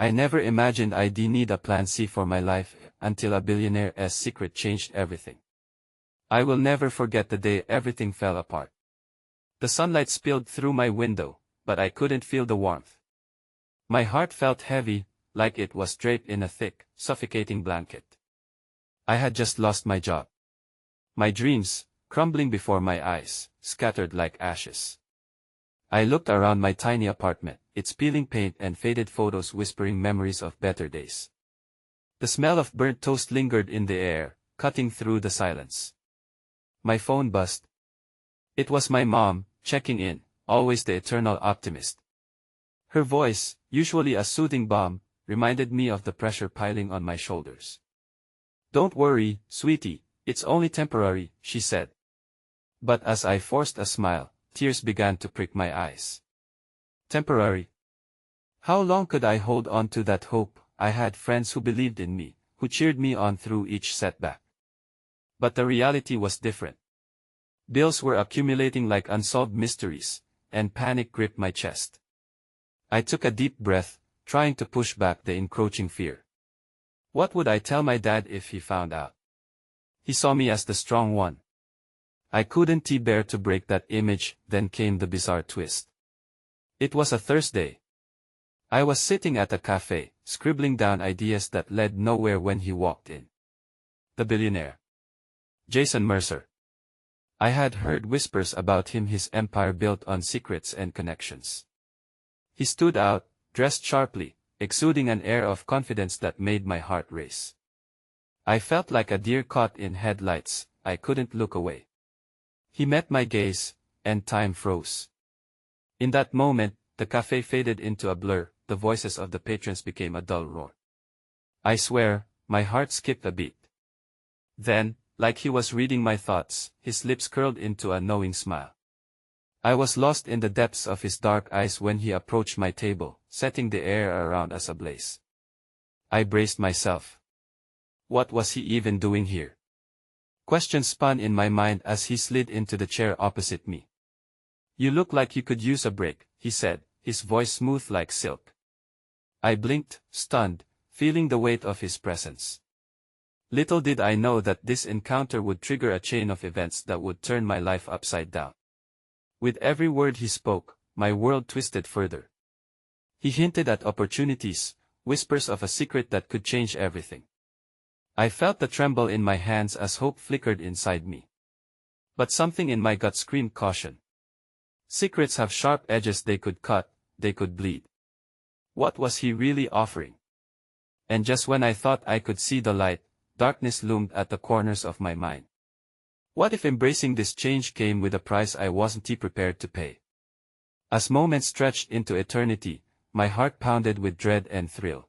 I never imagined I'd need a plan C for my life until a billionaire's secret changed everything. I will never forget the day everything fell apart. The sunlight spilled through my window, but I couldn't feel the warmth. My heart felt heavy, like it was draped in a thick, suffocating blanket. I had just lost my job. My dreams, crumbling before my eyes, scattered like ashes. I looked around my tiny apartment, its peeling paint and faded photos whispering memories of better days. The smell of burnt toast lingered in the air, cutting through the silence. My phone buzzed. It was my mom, checking in, always the eternal optimist. Her voice, usually a soothing balm, reminded me of the pressure piling on my shoulders. "Don't worry, sweetie, it's only temporary," she said. But as I forced a smile, tears began to prick my eyes. Temporary? How long could I hold on to that hope? I had friends who believed in me, who cheered me on through each setback. But the reality was different. Bills were accumulating like unsolved mysteries, and panic gripped my chest. I took a deep breath, trying to push back the encroaching fear. What would I tell my dad if he found out? He saw me as the strong one. I couldn't bear to break that image. Then came the bizarre twist. It was a Thursday. I was sitting at a cafe, scribbling down ideas that led nowhere when he walked in. The billionaire. Jason Mercer. I had heard whispers about him, his empire built on secrets and connections. He stood out, dressed sharply, exuding an air of confidence that made my heart race. I felt like a deer caught in headlights. I couldn't look away. He met my gaze, and time froze. In that moment, the cafe faded into a blur, the voices of the patrons became a dull roar. I swear, my heart skipped a beat. Then, like he was reading my thoughts, his lips curled into a knowing smile. I was lost in the depths of his dark eyes when he approached my table, setting the air around us ablaze. I braced myself. What was he even doing here? Questions spun in my mind as he slid into the chair opposite me. "You look like you could use a break," he said, his voice smooth like silk. I blinked, stunned, feeling the weight of his presence. Little did I know that this encounter would trigger a chain of events that would turn my life upside down. With every word he spoke, my world twisted further. He hinted at opportunities, whispers of a secret that could change everything. I felt the tremble in my hands as hope flickered inside me. But something in my gut screamed caution. Secrets have sharp edges. They could cut, they could bleed. What was he really offering? And just when I thought I could see the light, darkness loomed at the corners of my mind. What if embracing this change came with a price I wasn't prepared to pay? As moments stretched into eternity, my heart pounded with dread and thrill.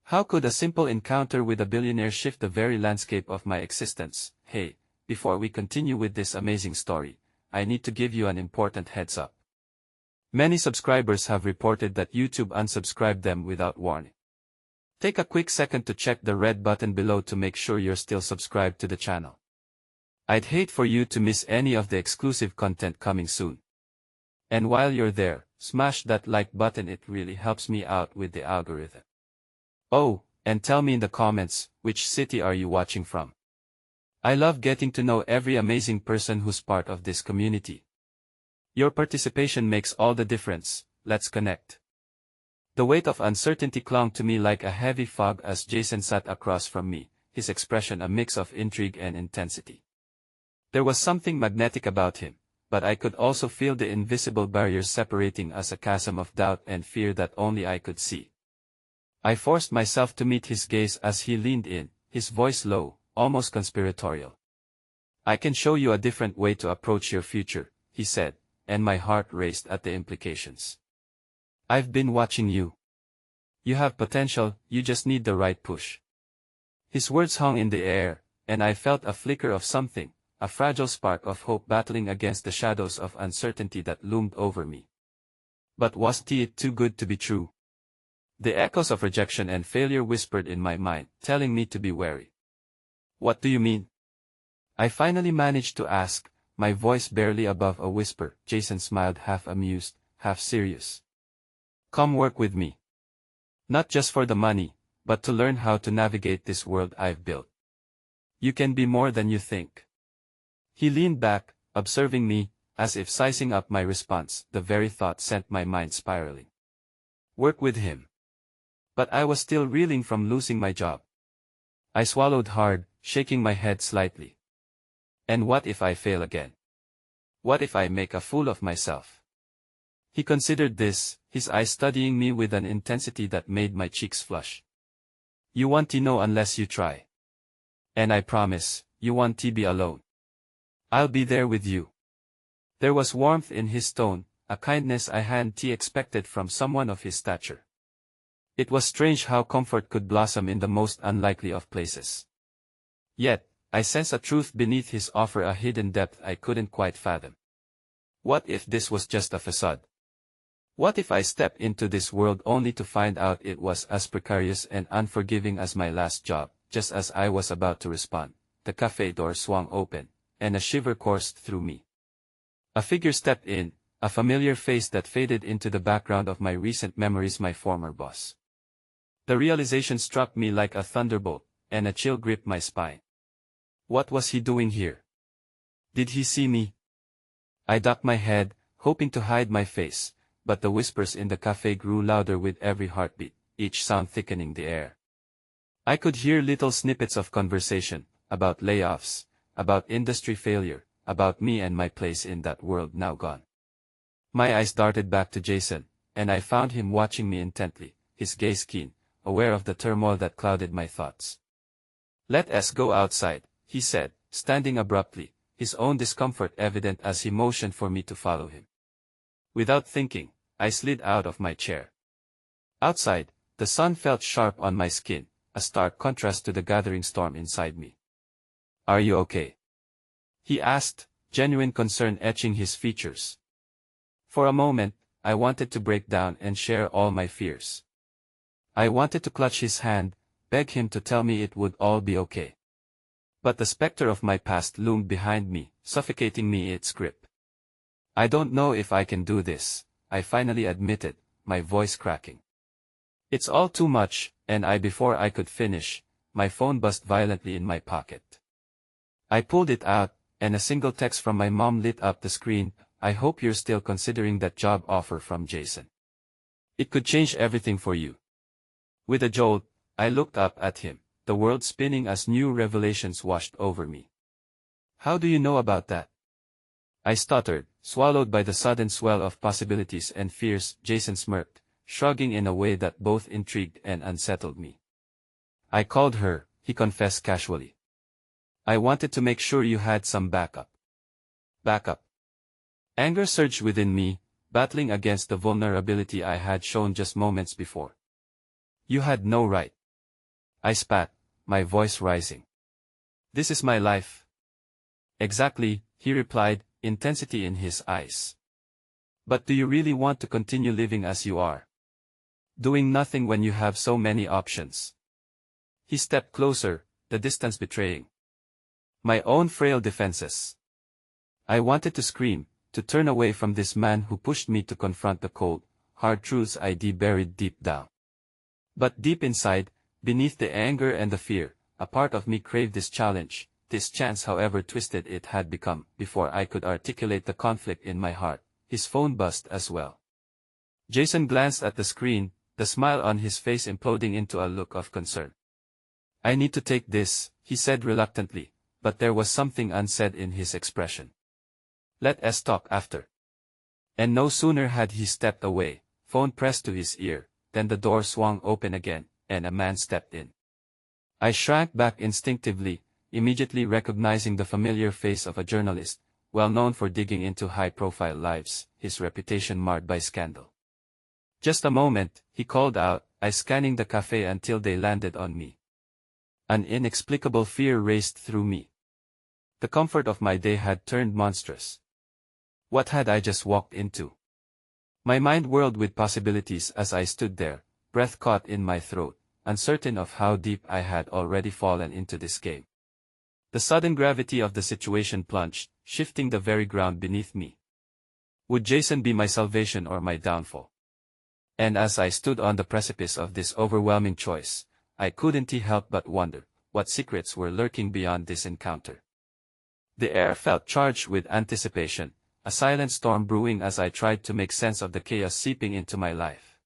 How could a simple encounter with a billionaire shift the very landscape of my existence? Hey, before we continue with this amazing story, I need to give you an important heads up. Many subscribers have reported that YouTube unsubscribed them without warning. Take a quick second to check the red button below to make sure you're still subscribed to the channel. I'd hate for you to miss any of the exclusive content coming soon. And while you're there, smash that like button. It really helps me out with the algorithm. Oh, and tell me in the comments, which city are you watching from? I love getting to know every amazing person who's part of this community. Your participation makes all the difference. Let's connect. The weight of uncertainty clung to me like a heavy fog as Jason sat across from me, his expression a mix of intrigue and intensity. There was something magnetic about him, but I could also feel the invisible barriers separating us, a chasm of doubt and fear that only I could see. I forced myself to meet his gaze as he leaned in, his voice low, almost conspiratorial. "I can show you a different way to approach your future," he said, and my heart raced at the implications. "I've been watching you. You have potential, you just need the right push." His words hung in the air, and I felt a flicker of something, a fragile spark of hope battling against the shadows of uncertainty that loomed over me. But wasn't it too good to be true? The echoes of rejection and failure whispered in my mind, telling me to be wary. "What do you mean?" I finally managed to ask, my voice barely above a whisper. Jason smiled, half amused, half serious. "Come work with me. Not just for the money, but to learn how to navigate this world I've built. You can be more than you think. He leaned back, observing me, as if sizing up my response. The very thought sent my mind spiraling. Work with him. But I was still reeling from losing my job. I swallowed hard, shaking my head slightly. And what if I fail again? What if I make a fool of myself? He considered this, his eyes studying me with an intensity that made my cheeks flush. You won't know unless you try. And I promise, you won't be alone. I'll be there with you. There was warmth in his tone, a kindness I hadn't expected from someone of his stature. It was strange how comfort could blossom in the most unlikely of places. Yet, I sensed a truth beneath his offer, a hidden depth I couldn't quite fathom. What if this was just a facade? What if I stepped into this world only to find out it was as precarious and unforgiving as my last job? Just as I was about to respond, the cafe door swung open, and a shiver coursed through me. A figure stepped in, a familiar face that faded into the background of my recent memories, my former boss. The realization struck me like a thunderbolt, and a chill gripped my spine. What was he doing here? Did he see me? I ducked my head, hoping to hide my face, but the whispers in the cafe grew louder with every heartbeat, each sound thickening the air. I could hear little snippets of conversation, about layoffs, about industry failure, about me and my place in that world now gone. My eyes darted back to Jason, and I found him watching me intently, his gaze keen, aware of the turmoil that clouded my thoughts. Let us go outside, he said, standing abruptly, his own discomfort evident as he motioned for me to follow him. Without thinking, I slid out of my chair. Outside, the sun felt sharp on my skin, a stark contrast to the gathering storm inside me. Are you okay? He asked, genuine concern etching his features. For a moment, I wanted to break down and share all my fears. I wanted to clutch his hand, beg him to tell me it would all be okay. But the specter of my past loomed behind me, suffocating me in its grip. I don't know if I can do this, I finally admitted, my voice cracking. It's all too much, and before I could finish, my phone buzzed violently in my pocket. I pulled it out, and a single text from my mom lit up the screen. I hope you're still considering that job offer from Jason. It could change everything for you. With a jolt, I looked up at him, the world spinning as new revelations washed over me. How do you know about that? I stuttered, swallowed by the sudden swell of possibilities and fears. Jason smirked, shrugging in a way that both intrigued and unsettled me. I called her, he confessed casually. I wanted to make sure you had some backup. Backup? Anger surged within me, battling against the vulnerability I had shown just moments before. You had no right. I spat, my voice rising. This is my life. Exactly, he replied, intensity in his eyes. But do you really want to continue living as you are? Doing nothing when you have so many options. He stepped closer, the distance betraying my own frail defenses. I wanted to scream, to turn away from this man who pushed me to confront the cold, hard truths I'd buried deep down. But deep inside, beneath the anger and the fear, a part of me craved this challenge, this chance, however twisted it had become. Before I could articulate the conflict in my heart, his phone buzzed as well. Jason glanced at the screen, the smile on his face imploding into a look of concern. I need to take this, he said reluctantly, but there was something unsaid in his expression. Let us talk after. And no sooner had he stepped away, phone pressed to his ear, than the door swung open again, and a man stepped in. I shrank back instinctively, immediately recognizing the familiar face of a journalist, well known for digging into high-profile lives, his reputation marred by scandal. Just a moment, he called out, I scanning the cafe until they landed on me. An inexplicable fear raced through me. The comfort of my day had turned monstrous. What had I just walked into? My mind whirled with possibilities as I stood there, breath caught in my throat, uncertain of how deep I had already fallen into this game. The sudden gravity of the situation plunged, shifting the very ground beneath me. Would Jason be my salvation or my downfall? And as I stood on the precipice of this overwhelming choice, I couldn't help but wonder what secrets were lurking beyond this encounter. The air felt charged with anticipation, a silent storm brewing as I tried to make sense of the chaos seeping into my life.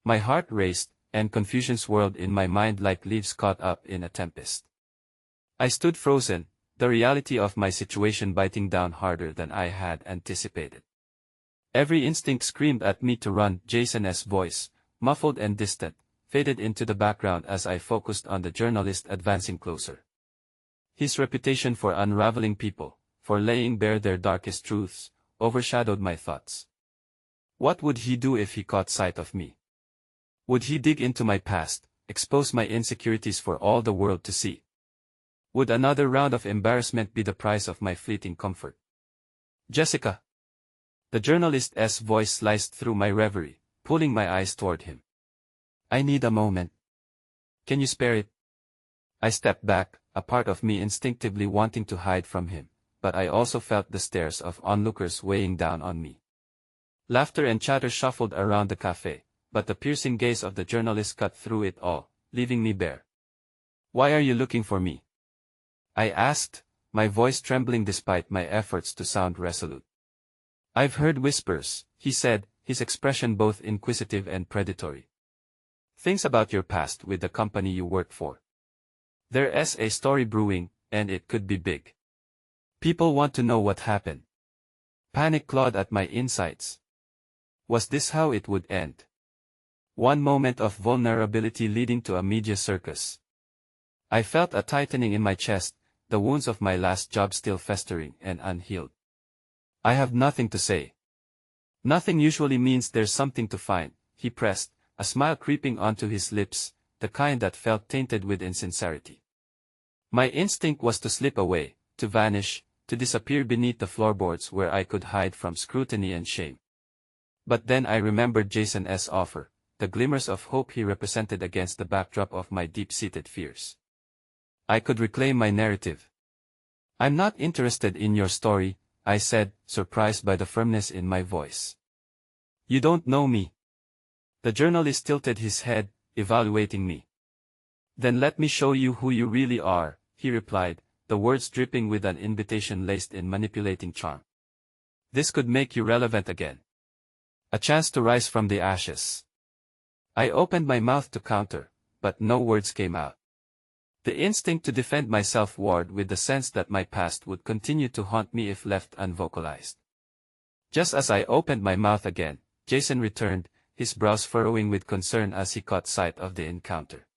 My heart raced, and confusion swirled in my mind like leaves caught up in a tempest. I stood frozen, the reality of my situation biting down harder than I had anticipated. Every instinct screamed at me to run. Jason's voice, muffled and distant, faded into the background as I focused on the journalist advancing closer. His reputation for unraveling people, for laying bare their darkest truths, overshadowed my thoughts. What would he do if he caught sight of me? Would he dig into my past, expose my insecurities for all the world to see? Would another round of embarrassment be the price of my fleeting comfort? Jessica. The journalist's voice sliced through my reverie, pulling my eyes toward him. I need a moment. Can you spare it? I stepped back, a part of me instinctively wanting to hide from him, but I also felt the stares of onlookers weighing down on me. Laughter and chatter shuffled around the cafe, but the piercing gaze of the journalist cut through it all, leaving me bare. Why are you looking for me? I asked, my voice trembling despite my efforts to sound resolute. I've heard whispers, he said, his expression both inquisitive and predatory. Things about your past with the company you work for. There's a story brewing, and it could be big. People want to know what happened. Panic clawed at my insides. Was this how it would end? One moment of vulnerability leading to a media circus. I felt a tightening in my chest, the wounds of my last job still festering and unhealed. I have nothing to say. Nothing usually means there's something to find, he pressed, a smile creeping onto his lips, the kind that felt tainted with insincerity. My instinct was to slip away, to vanish, to disappear beneath the floorboards where I could hide from scrutiny and shame. But then I remembered Jason's offer, the glimmers of hope he represented against the backdrop of my deep-seated fears. I could reclaim my narrative. I'm not interested in your story, I said, surprised by the firmness in my voice. You don't know me. The journalist tilted his head, evaluating me. Then let me show you who you really are, he replied, the words dripping with an invitation laced in manipulating charm. This could make you relevant again. A chance to rise from the ashes. I opened my mouth to counter, but no words came out. The instinct to defend myself warred with the sense that my past would continue to haunt me if left unvocalized. Just as I opened my mouth again, Jason returned, his brows furrowing with concern as he caught sight of the encounter.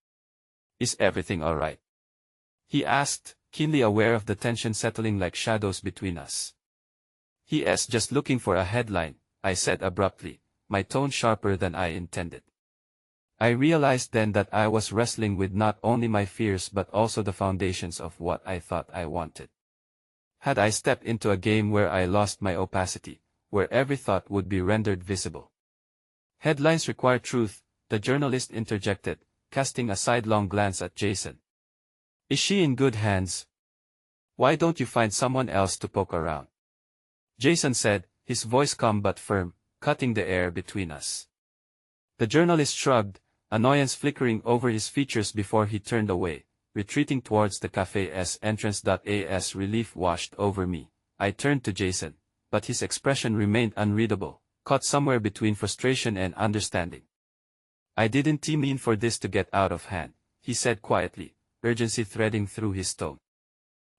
Is everything all right? He asked, keenly aware of the tension settling like shadows between us. He's just looking for a headline, I said abruptly, my tone sharper than I intended. I realized then that I was wrestling with not only my fears but also the foundations of what I thought I wanted. Had I stepped into a game where I lost my opacity, where every thought would be rendered visible? Headlines require truth, the journalist interjected, casting a sidelong glance at Jason. Is she in good hands? Why don't you find someone else to poke around? Jason said, his voice calm but firm, cutting the air between us. The journalist shrugged, annoyance flickering over his features before he turned away, retreating towards the cafe's entrance. As relief washed over me, I turned to Jason, but his expression remained unreadable, caught somewhere between frustration and understanding. I didn't mean for this to get out of hand, he said quietly, urgency threading through his tone.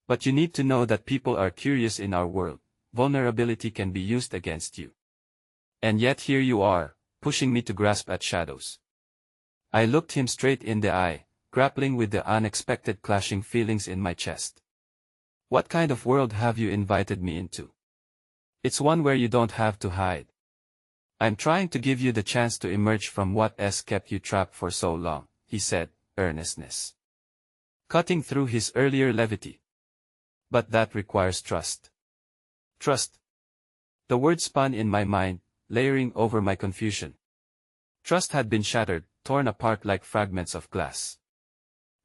But you need to know that people are curious in our world, vulnerability can be used against you. And yet here you are, pushing me to grasp at shadows. I looked him straight in the eye, grappling with the unexpected clashing feelings in my chest. What kind of world have you invited me into? It's one where you don't have to hide. I'm trying to give you the chance to emerge from what's kept you trapped for so long, he said, earnestness cutting through his earlier levity. But that requires trust. Trust. The word spun in my mind, layering over my confusion. Trust had been shattered, torn apart like fragments of glass.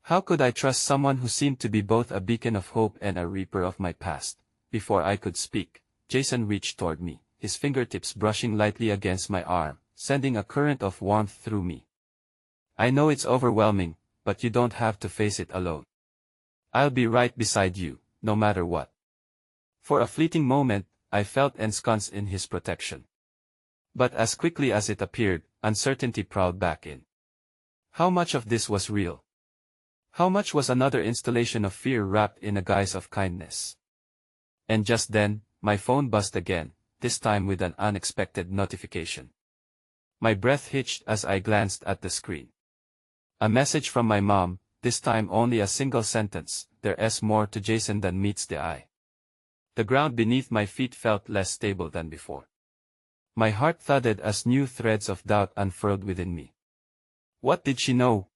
How could I trust someone who seemed to be both a beacon of hope and a reaper of my past? Before I could speak, Jason reached toward me, his fingertips brushing lightly against my arm, sending a current of warmth through me. I know it's overwhelming, but you don't have to face it alone. I'll be right beside you, no matter what. For a fleeting moment, I felt ensconced in his protection. But as quickly as it appeared, uncertainty prowled back in. How much of this was real? How much was another installation of fear wrapped in a guise of kindness? And just then, my phone buzzed again, this time with an unexpected notification. My breath hitched as I glanced at the screen. A message from my mom, this time only a single sentence, "There's more to Jason than meets the eye." The ground beneath my feet felt less stable than before. My heart thudded as new threads of doubt unfurled within me. What did she know?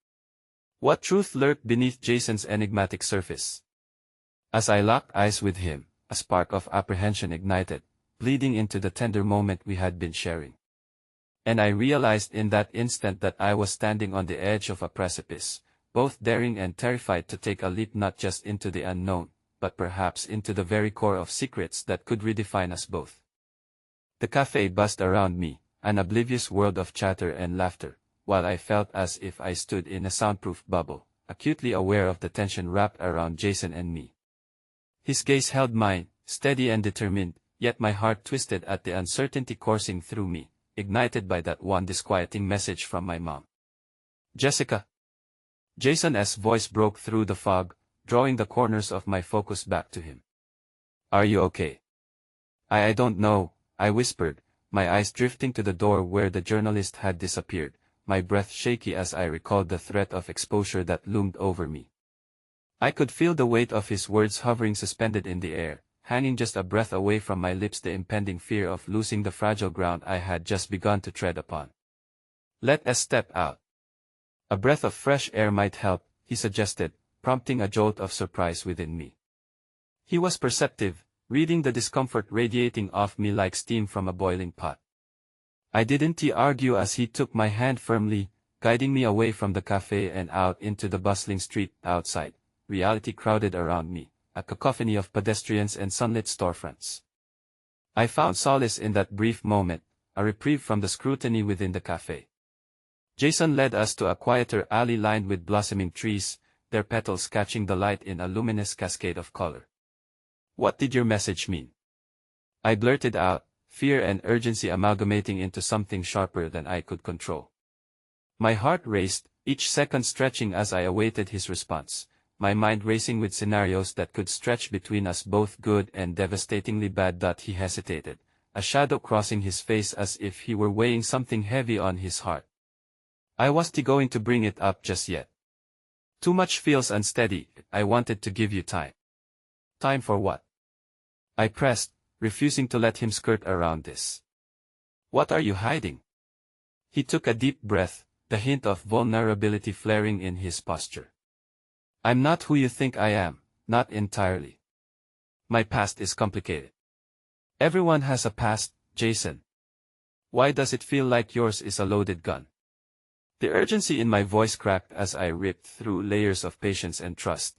What truth lurked beneath Jason's enigmatic surface? As I locked eyes with him, a spark of apprehension ignited, bleeding into the tender moment we had been sharing. And I realized in that instant that I was standing on the edge of a precipice, both daring and terrified to take a leap not just into the unknown, but perhaps into the very core of secrets that could redefine us both. The cafe buzzed around me, an oblivious world of chatter and laughter, while I felt as if I stood in a soundproof bubble, acutely aware of the tension wrapped around Jason and me. His gaze held mine, steady and determined, yet my heart twisted at the uncertainty coursing through me, ignited by that one disquieting message from my mom. "Jessica." Jason's voice broke through the fog, drawing the corners of my focus back to him. "Are you okay?" I don't know," I whispered, my eyes drifting to the door where the journalist had disappeared, my breath shaky as I recalled the threat of exposure that loomed over me. I could feel the weight of his words hovering suspended in the air, hanging just a breath away from my lips, the impending fear of losing the fragile ground I had just begun to tread upon. "Let us step out. A breath of fresh air might help," he suggested, prompting a jolt of surprise within me. He was perceptive, reading the discomfort radiating off me like steam from a boiling pot. I didn't argue as he took my hand firmly, guiding me away from the cafe and out into the bustling street outside. Reality crowded around me, a cacophony of pedestrians and sunlit storefronts. I found solace in that brief moment, a reprieve from the scrutiny within the cafe. Jason led us to a quieter alley lined with blossoming trees, their petals catching the light in a luminous cascade of color. "What did your message mean?" I blurted out, fear and urgency amalgamating into something sharper than I could control. My heart raced, each second stretching as I awaited his response, my mind racing with scenarios that could stretch between us, both good and devastatingly bad. He hesitated, a shadow crossing his face as if he were weighing something heavy on his heart. "I wasn't going to bring it up just yet. Too much feels unsteady. I wanted to give you time." "Time for what?" I pressed, refusing to let him skirt around this. "What are you hiding?" He took a deep breath, the hint of vulnerability flaring in his posture. "I'm not who you think I am, not entirely. My past is complicated. Everyone has a past, Jason. Why does it feel like yours is a loaded gun?" The urgency in my voice cracked as I ripped through layers of patience and trust.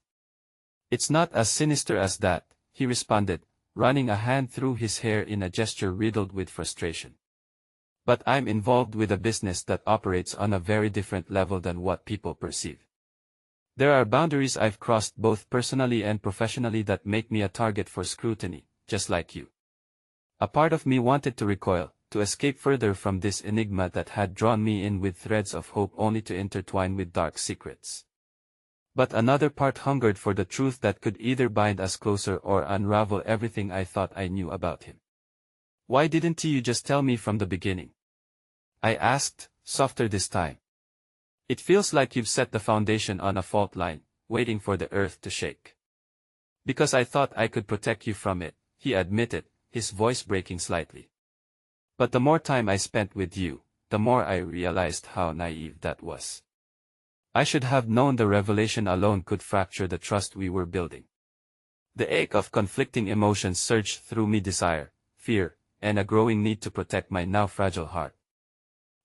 "It's not as sinister as that," he responded, running a hand through his hair in a gesture riddled with frustration. "But I'm involved with a business that operates on a very different level than what people perceive. There are boundaries I've crossed both personally and professionally that make me a target for scrutiny, just like you." A part of me wanted to recoil, to escape further from this enigma that had drawn me in with threads of hope only to intertwine with dark secrets. But another part hungered for the truth that could either bind us closer or unravel everything I thought I knew about him. "Why didn't you just tell me from the beginning?" I asked, softer this time. "It feels like you've set the foundation on a fault line, waiting for the earth to shake." "Because I thought I could protect you from it," he admitted, his voice breaking slightly. "But the more time I spent with you, the more I realized how naive that was. I should have known the revelation alone could fracture the trust we were building." The ache of conflicting emotions surged through me: desire, fear, and a growing need to protect my now fragile heart.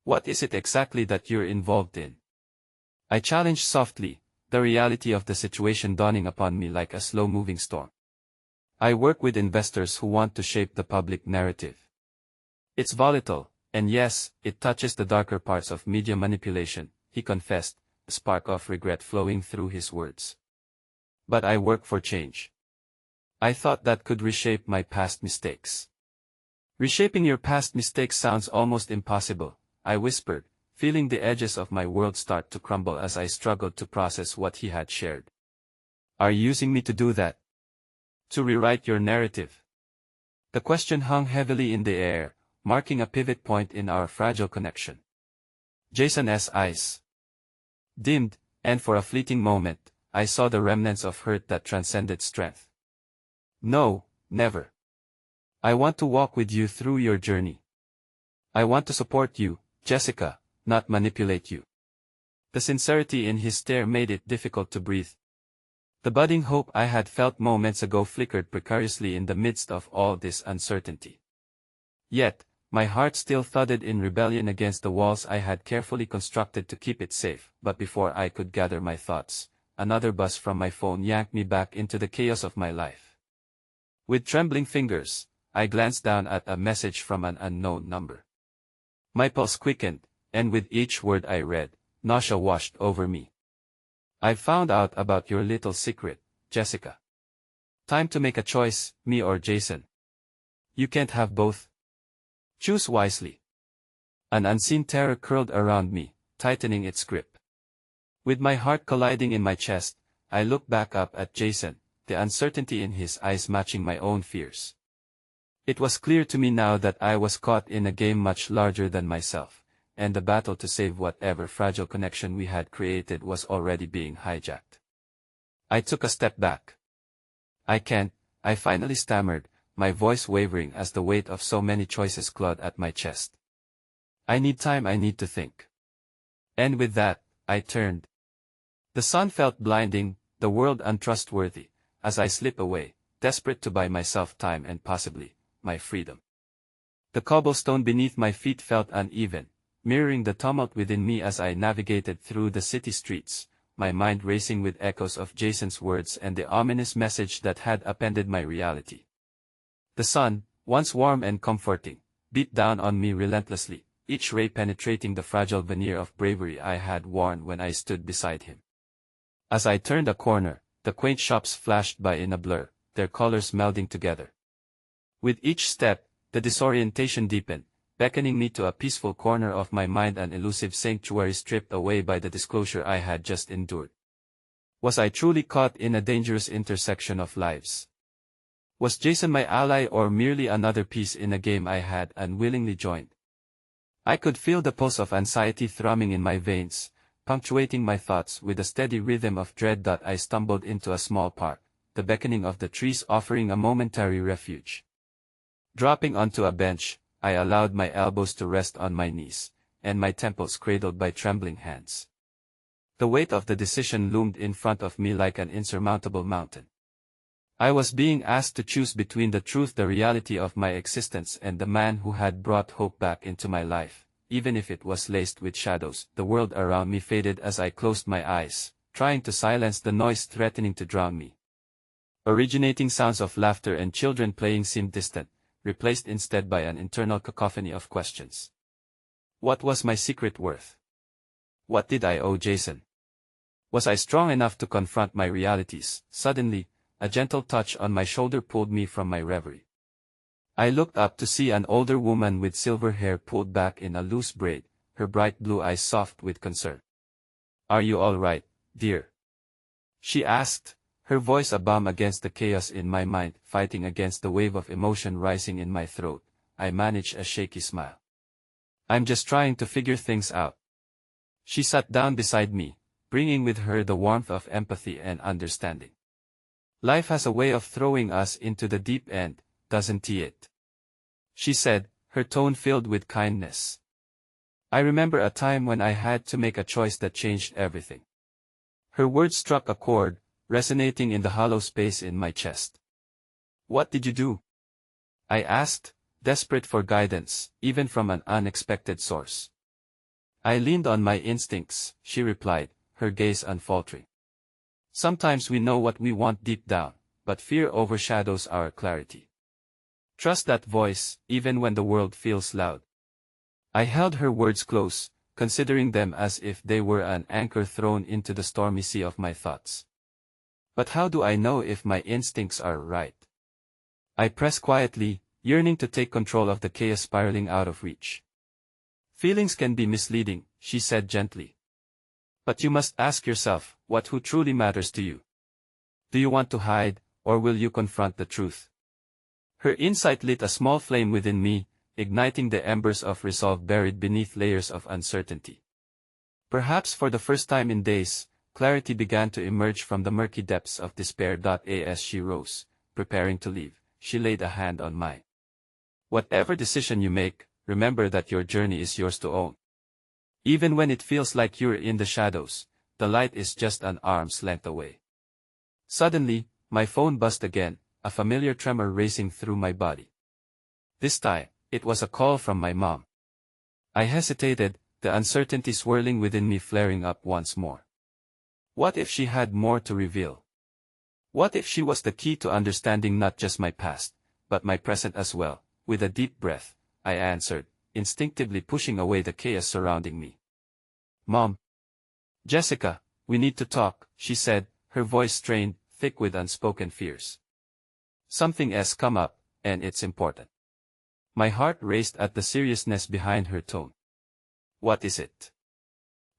"What is it exactly that you're involved in?" I challenged softly, the reality of the situation dawning upon me like a slow-moving storm. "I work with investors who want to shape the public narrative. It's volatile, And yes, it touches the darker parts of media manipulation, he confessed, a spark of regret flowing through his words. But I work for change. I thought that could reshape my past mistakes. Reshaping your past mistakes sounds almost impossible, I whispered, feeling the edges of my world start to crumble as I struggled to process what he had shared. Are you using me to do that? To rewrite your narrative? The question hung heavily in the air, marking a pivot point in our fragile connection. Jason's eyes dimmed, and for a fleeting moment, I saw the remnants of hurt that transcended strength. No, never. I want to walk with you through your journey. I want to support you, Jessica, not manipulate you. The sincerity in his stare made it difficult to breathe. The budding hope I had felt moments ago flickered precariously in the midst of all this uncertainty. Yet, my heart still thudded in rebellion against the walls I had carefully constructed to keep it safe, but before I could gather my thoughts, another buzz from my phone yanked me back into the chaos of my life. With trembling fingers, I glanced down at a message from an unknown number. My pulse quickened, and with each word I read, nausea washed over me. I found out about your little secret, Jessica. Time to make a choice, me or Jason. You can't have both. Choose wisely. An unseen terror curled around me, tightening its grip. With my heart colliding in my chest, I looked back up at Jason, the uncertainty in his eyes matching my own fears. It was clear to me now that I was caught in a game much larger than myself, and the battle to save whatever fragile connection we had created was already being hijacked. I took a step back. I can't, I finally stammered, my voice wavering as the weight of so many choices clawed at my chest. I need time, I need to think. And with that, I turned. The sun felt blinding, the world untrustworthy, as I slipped away, desperate to buy myself time and possibly, my freedom. The cobblestone beneath my feet felt uneven, mirroring the tumult within me as I navigated through the city streets, my mind racing with echoes of Jason's words and the ominous message that had upended my reality. The sun, once warm and comforting, beat down on me relentlessly, each ray penetrating the fragile veneer of bravery I had worn when I stood beside him. As I turned a corner, the quaint shops flashed by in a blur, their colors melding together. With each step, the disorientation deepened, beckoning me to a peaceful corner of my mind, an elusive sanctuary stripped away by the disclosure I had just endured. Was I truly caught in a dangerous intersection of lives? Was Jason my ally or merely another piece in a game I had unwillingly joined? I could feel the pulse of anxiety thrumming in my veins, punctuating my thoughts with a steady rhythm of dread. I stumbled into a small park, the beckoning of the trees offering a momentary refuge. Dropping onto a bench, I allowed my elbows to rest on my knees, and my temples cradled by trembling hands. The weight of the decision loomed in front of me like an insurmountable mountain. I was being asked to choose between the truth, the reality of my existence, and the man who had brought hope back into my life, even if it was laced with shadows. The world around me faded as I closed my eyes, trying to silence the noise threatening to drown me. Originating sounds of laughter and children playing seemed distant, replaced instead by an internal cacophony of questions. What was my secret worth? What did I owe Jason? Was I strong enough to confront my realities? Suddenly, a gentle touch on my shoulder pulled me from my reverie. I looked up to see an older woman with silver hair pulled back in a loose braid, her bright blue eyes soft with concern. Are you all right, dear? She asked, her voice a balm against the chaos in my mind, fighting against the wave of emotion rising in my throat. I managed a shaky smile. I'm just trying to figure things out. She sat down beside me, bringing with her the warmth of empathy and understanding. Life has a way of throwing us into the deep end, doesn't it? She said, her tone filled with kindness. I remember a time when I had to make a choice that changed everything. Her words struck a chord, resonating in the hollow space in my chest. What did you do? I asked, desperate for guidance, even from an unexpected source. I leaned on my instincts, she replied, her gaze unfaltering. Sometimes we know what we want deep down, but fear overshadows our clarity. Trust that voice, even when the world feels loud. I held her words close, considering them as if they were an anchor thrown into the stormy sea of my thoughts. But how do I know if my instincts are right? I pressed quietly, yearning to take control of the chaos spiraling out of reach. Feelings can be misleading, she said gently. But you must ask yourself, who truly matters to you? Do you want to hide, or will you confront the truth? Her insight lit a small flame within me, igniting the embers of resolve buried beneath layers of uncertainty. Perhaps for the first time in days, clarity began to emerge from the murky depths of despair. As she rose, preparing to leave, she laid a hand on mine. Whatever decision you make, remember that your journey is yours to own. Even when it feels like you're in the shadows, the light is just an arm's length away. Suddenly, my phone buzzed again, a familiar tremor racing through my body. This time, it was a call from my mom. I hesitated, the uncertainty swirling within me flaring up once more. What if she had more to reveal? What if she was the key to understanding not just my past, but my present as well? With a deep breath, I answered, instinctively pushing away the chaos surrounding me. Mom. Jessica, we need to talk, she said, her voice strained, thick with unspoken fears. Something has come up, and it's important. My heart raced at the seriousness behind her tone. What is it?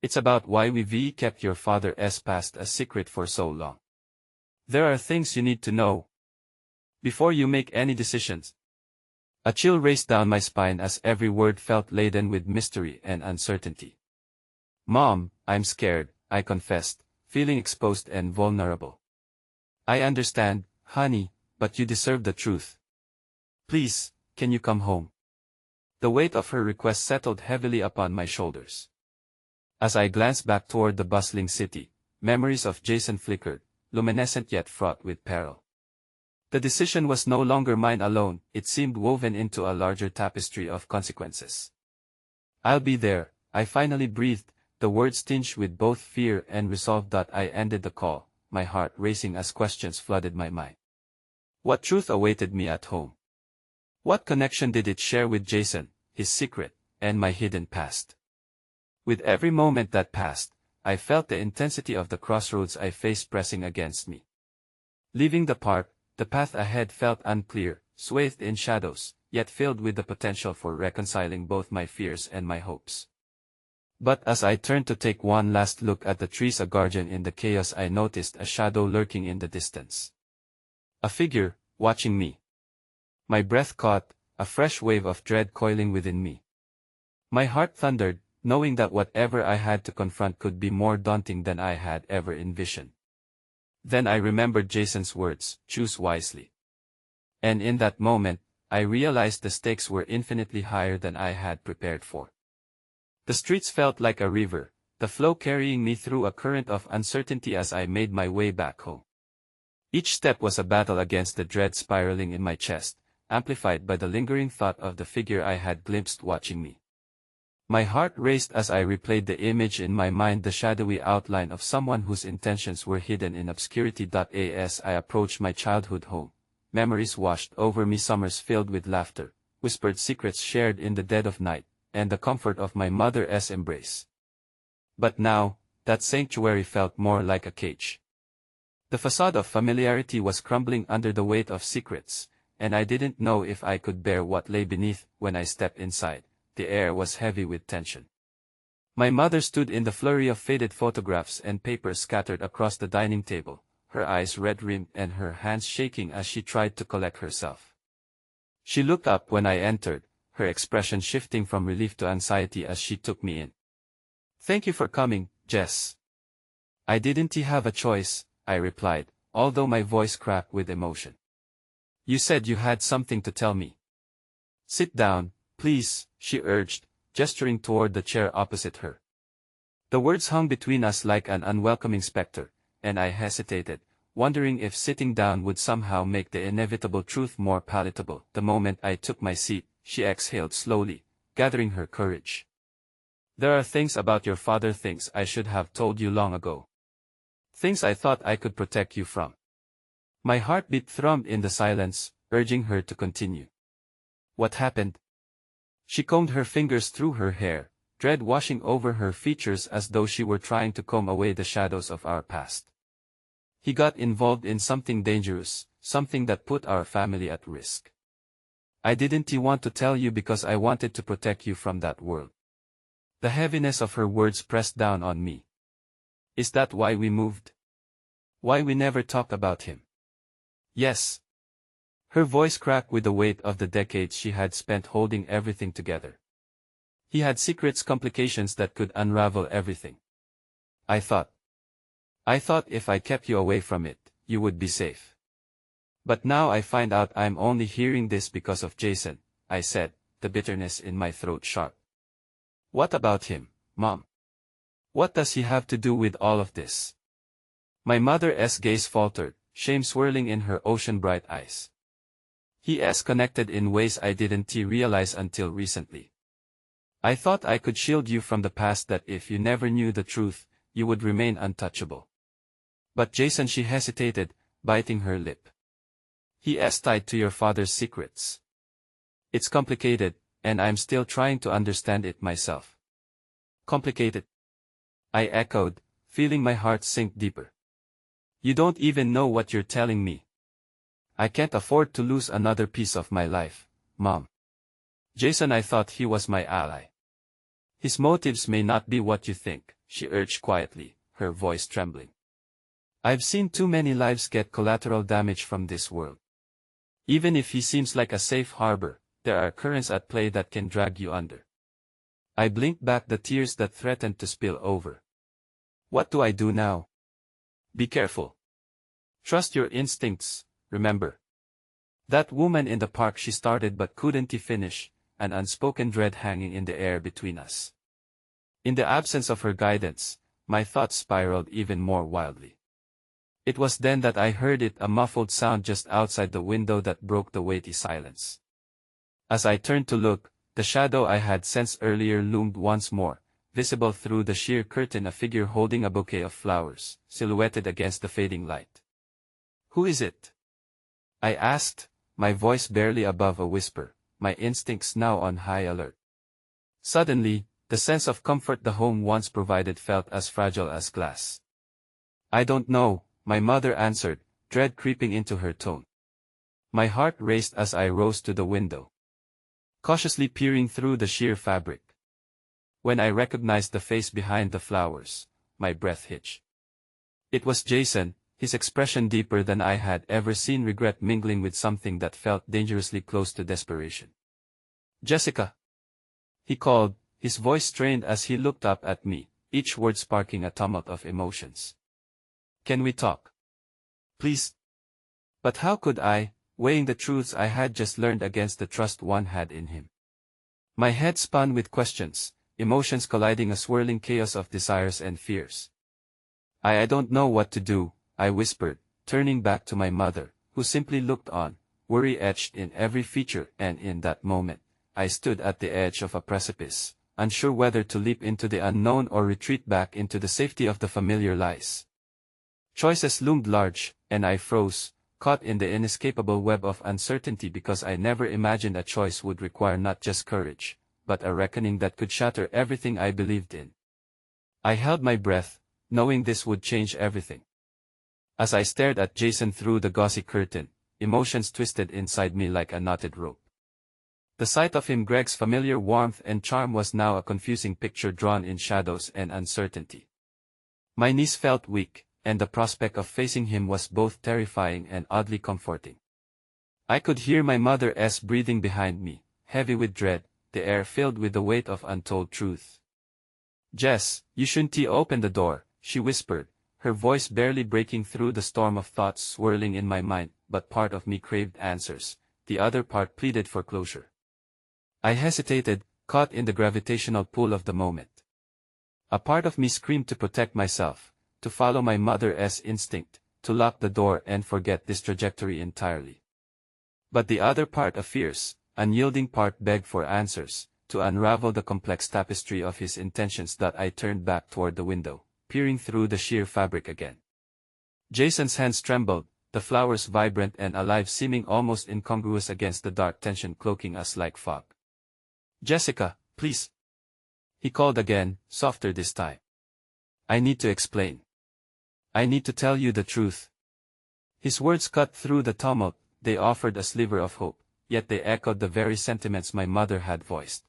It's about why we kept your father's past a secret for so long. There are things you need to know before you make any decisions. A chill raced down my spine as every word felt laden with mystery and uncertainty. Mom, I'm scared, I confessed, feeling exposed and vulnerable. I understand, honey, but you deserve the truth. Please, can you come home? The weight of her request settled heavily upon my shoulders. As I glanced back toward the bustling city, memories of Jason flickered, luminescent yet fraught with peril. The decision was no longer mine alone, it seemed woven into a larger tapestry of consequences. I'll be there, I finally breathed, the words tinged with both fear and resolve. I ended the call, my heart racing as questions flooded my mind. What truth awaited me at home? What connection did it share with Jason, his secret, and my hidden past? With every moment that passed, I felt the intensity of the crossroads I faced pressing against me. Leaving the park, the path ahead felt unclear, swathed in shadows, yet filled with the potential for reconciling both my fears and my hopes. But as I turned to take one last look at the trees, a guardian in the chaos, I noticed a shadow lurking in the distance. A figure, watching me. My breath caught, a fresh wave of dread coiling within me. My heart thundered, knowing that whatever I had to confront could be more daunting than I had ever envisioned. Then I remembered Jason's words, choose wisely. And in that moment, I realized the stakes were infinitely higher than I had prepared for. The streets felt like a river, the flow carrying me through a current of uncertainty as I made my way back home. Each step was a battle against the dread spiraling in my chest, amplified by the lingering thought of the figure I had glimpsed watching me. My heart raced as I replayed the image in my mind, the shadowy outline of someone whose intentions were hidden in obscurity. As I approached my childhood home, memories washed over me, summers filled with laughter, whispered secrets shared in the dead of night, and the comfort of my mother's embrace. But now, that sanctuary felt more like a cage. The facade of familiarity was crumbling under the weight of secrets, and I didn't know if I could bear what lay beneath. When I stepped inside, the air was heavy with tension. My mother stood in the flurry of faded photographs and papers scattered across the dining table, her eyes red-rimmed and her hands shaking as she tried to collect herself. She looked up when I entered, her expression shifting from relief to anxiety as she took me in. "Thank you for coming, Jess." "I didn't have a choice," I replied, although my voice cracked with emotion. "You said you had something to tell me." "Sit down, please," she urged, gesturing toward the chair opposite her. The words hung between us like an unwelcoming specter, and I hesitated, wondering if sitting down would somehow make the inevitable truth more palatable. The moment I took my seat, she exhaled slowly, gathering her courage. "There are things about your father, things I should have told you long ago. Things I thought I could protect you from." My heartbeat thrummed in the silence, urging her to continue. "What happened?" She combed her fingers through her hair, dread washing over her features as though she were trying to comb away the shadows of our past. He got involved in something dangerous, something that put our family at risk. I didn't want to tell you because I wanted to protect you from that world. The heaviness of her words pressed down on me. Is that why we moved? Why we never talked about him? Yes. Her voice cracked with the weight of the decades she had spent holding everything together. He had secrets, complications that could unravel everything. I thought if I kept you away from it, you would be safe. But now I find out I'm only hearing this because of Jason, I said, the bitterness in my throat sharp. What about him, Mom? What does he have to do with all of this? My mother's gaze faltered, shame swirling in her ocean-bright eyes. He's connected in ways I didn't realize until recently. I thought I could shield you from the past, that if you never knew the truth, you would remain untouchable. But Jason, she hesitated, biting her lip. He's tied to your father's secrets. It's complicated, and I'm still trying to understand it myself. Complicated? I echoed, feeling my heart sink deeper. You don't even know what you're telling me. I can't afford to lose another piece of my life, Mom. Jason, I thought he was my ally. His motives may not be what you think, she urged quietly, her voice trembling. I've seen too many lives get collateral damage from this world. Even if he seems like a safe harbor, there are currents at play that can drag you under. I blinked back the tears that threatened to spill over. What do I do now? Be careful. Trust your instincts, remember. That woman in the park, she started but couldn't finish, an unspoken dread hanging in the air between us. In the absence of her guidance, my thoughts spiraled even more wildly. It was then that I heard it, a muffled sound just outside the window that broke the weighty silence. As I turned to look, the shadow I had sensed earlier loomed once more, visible through the sheer curtain, a figure holding a bouquet of flowers, silhouetted against the fading light. Who is it? I asked, my voice barely above a whisper, my instincts now on high alert. Suddenly, the sense of comfort the home once provided felt as fragile as glass. I don't know, my mother answered, dread creeping into her tone. My heart raced as I rose to the window, cautiously peering through the sheer fabric. When I recognized the face behind the flowers, my breath hitched. It was Jason, his expression deeper than I had ever seen, regret mingling with something that felt dangerously close to desperation. Jessica! He called, his voice strained as he looked up at me, each word sparking a tumult of emotions. Can we talk? Please? But how could I, weighing the truths I had just learned against the trust one had in him? My head spun with questions, emotions colliding, a swirling chaos of desires and fears. I don't know what to do, I whispered, turning back to my mother, who simply looked on, worry etched in every feature, and in that moment, I stood at the edge of a precipice, unsure whether to leap into the unknown or retreat back into the safety of the familiar lies. Choices loomed large, and I froze, caught in the inescapable web of uncertainty, because I never imagined a choice would require not just courage, but a reckoning that could shatter everything I believed in. I held my breath, knowing this would change everything. As I stared at Jason through the gauzy curtain, emotions twisted inside me like a knotted rope. The sight of him, Greg's familiar warmth and charm, was now a confusing picture drawn in shadows and uncertainty. My knees felt weak, and the prospect of facing him was both terrifying and oddly comforting. I could hear my mother's breathing behind me, heavy with dread, the air filled with the weight of untold truth. Jess, you shouldn't open the door, she whispered, her voice barely breaking through the storm of thoughts swirling in my mind, but part of me craved answers, the other part pleaded for closure. I hesitated, caught in the gravitational pull of the moment. A part of me screamed to protect myself, to follow my mother's instinct, to lock the door and forget this trajectory entirely. But the other part, a fierce, unyielding part, begged for answers, to unravel the complex tapestry of his intentions. That I turned back toward the window, peering through the sheer fabric again. Jason's hands trembled, the flowers vibrant and alive, seeming almost incongruous against the dark tension cloaking us like fog. Jessica, please. He called again, softer this time. I need to explain. I need to tell you the truth. His words cut through the tumult. They offered a sliver of hope, yet they echoed the very sentiments my mother had voiced.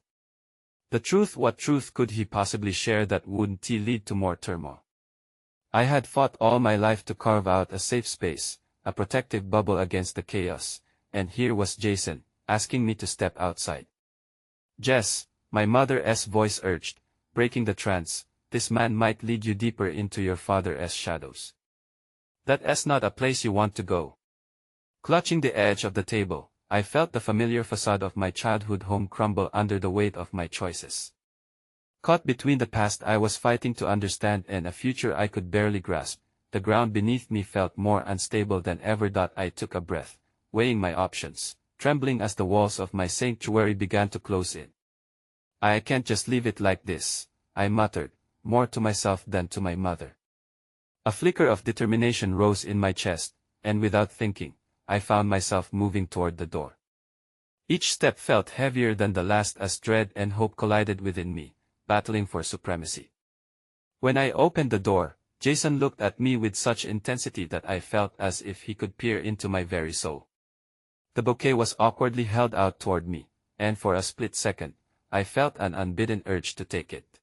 The truth, what truth could he possibly share that wouldn't lead to more turmoil? I had fought all my life to carve out a safe space, a protective bubble against the chaos, and here was Jason, asking me to step outside. Jess, my mother's voice urged, breaking the trance, this man might lead you deeper into your father's shadows. That's not a place you want to go. Clutching the edge of the table, I felt the familiar facade of my childhood home crumble under the weight of my choices. Caught between the past I was fighting to understand and a future I could barely grasp, the ground beneath me felt more unstable than ever. I took a breath, weighing my options, trembling as the walls of my sanctuary began to close in. I can't just leave it like this, I muttered, more to myself than to my mother. A flicker of determination rose in my chest, and without thinking, I found myself moving toward the door. Each step felt heavier than the last as dread and hope collided within me, battling for supremacy. When I opened the door, Jason looked at me with such intensity that I felt as if he could peer into my very soul. The bouquet was awkwardly held out toward me, and for a split second, I felt an unbidden urge to take it.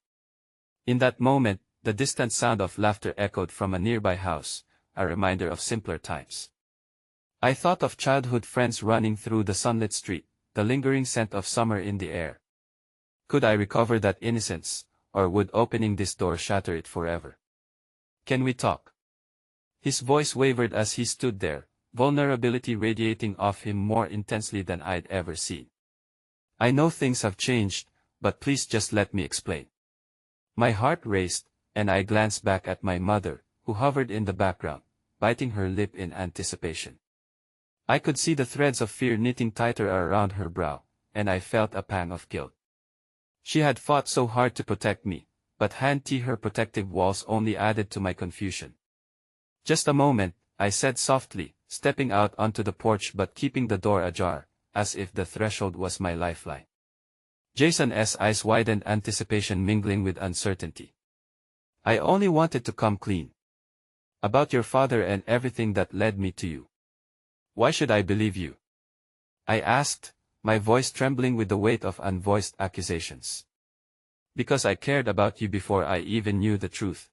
In that moment, the distant sound of laughter echoed from a nearby house, a reminder of simpler times. I thought of childhood friends running through the sunlit street, the lingering scent of summer in the air. Could I recover that innocence, or would opening this door shatter it forever? Can we talk? His voice wavered as he stood there, vulnerability radiating off him more intensely than I'd ever seen. I know things have changed, but please just let me explain. My heart raced, and I glanced back at my mother, who hovered in the background, biting her lip in anticipation. I could see the threads of fear knitting tighter around her brow, and I felt a pang of guilt. She had fought so hard to protect me, but her protective walls only added to my confusion. Just a moment, I said softly, stepping out onto the porch but keeping the door ajar, as if the threshold was my lifeline. Jason's eyes widened, anticipation mingling with uncertainty. I only wanted to come clean. About your father and everything that led me to you. Why should I believe you? I asked, my voice trembling with the weight of unvoiced accusations. Because I cared about you before I even knew the truth.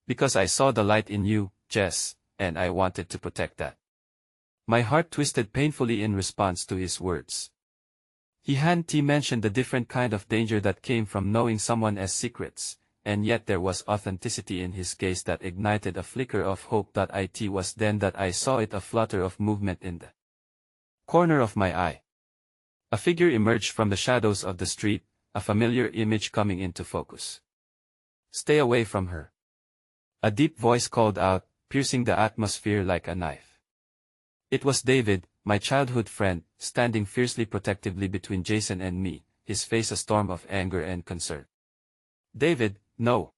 Because I saw the light in you, Jess, and I wanted to protect that. My heart twisted painfully in response to his words. He hadn't mentioned the different kind of danger that came from knowing someone's secrets, and yet there was authenticity in his gaze that ignited a flicker of hope. It was then that I saw it, a flutter of movement in the corner of my eye. A figure emerged from the shadows of the street, a familiar image coming into focus. Stay away from her. A deep voice called out, piercing the atmosphere like a knife. It was David, my childhood friend, standing fiercely protectively between Jason and me, his face a storm of anger and concern. David, no!